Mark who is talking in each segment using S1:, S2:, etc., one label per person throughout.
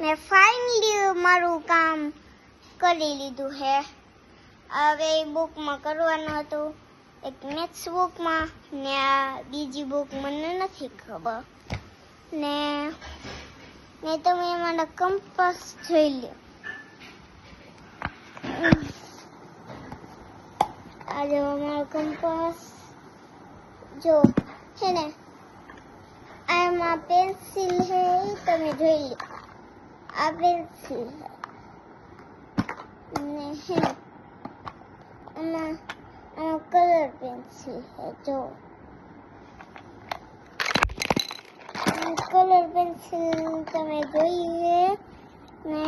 S1: મેં ફાઇનલી મારું કામ કરી લીધું છે. હવે એ બુકમાં કરવાનું હતું, એક મેથ્સ બુકમાં ને આ બીજી બુક મને નથી ખબર. ને તમે મારા કંપાસ જોઈ લો. આ જો અમારો કંપાસ જો છે ને, આમાં પેન્સિલ છે, તમે જોઈ લો. આ પેન્સિલ ને છે ને આમાં કલર પેન્સિલ છે. જો કલર પેન્સિલ તમે જોઈએ ને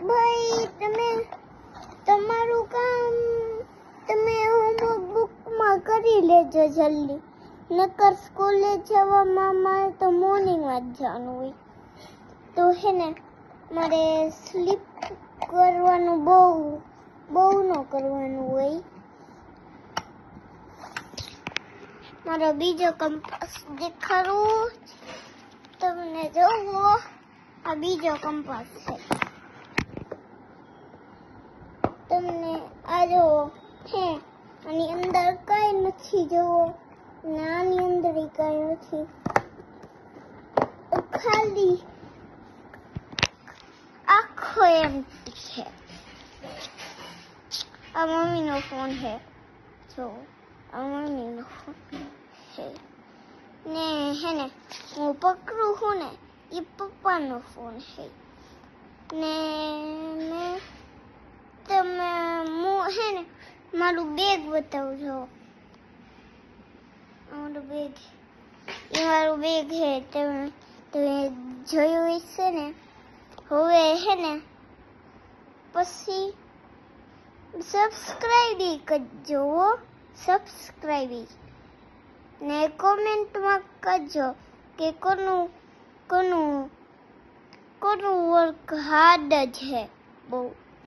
S1: ભાઈ તમે તમારું કામ તમે હોમવર્ક બુકમાં કરી લેજો જલ્દી, નકર સ્કૂલે જવામાં મારે તો મોર્નિંગમાં જ જવાનું હોય. તો હે ને મારે સ્લીપ કરવાનું બહુ ન કરવાનું હોય. મારો બીજો કંપાસ દેખાડું તમને. જોવો આ બીજો કંપાસ છે. તમને આ જો હે, આની અંદર કઈ નથી. જોવો આની અંદર કઈ નથી, ખાલી આખો એમ છે. આ મમ્મીનો ફોન છે. જો આ મમ્મીનો ફોન છે ને હે ને હું પકડું છું ને એ પપ્પાનો ફોન છે. ને તમે હે ને મારું બેગ બતાવજો. મારું બેગ છે. તમે જોયું હશે ને. હવે હે ને પછી સબસ્ક્રાઇબ કરજો. સબસ્ક્રાઇબ ને કોમેન્ટમાં કરજો કે કોનું વર્ક હાર્ડ છે બહુ.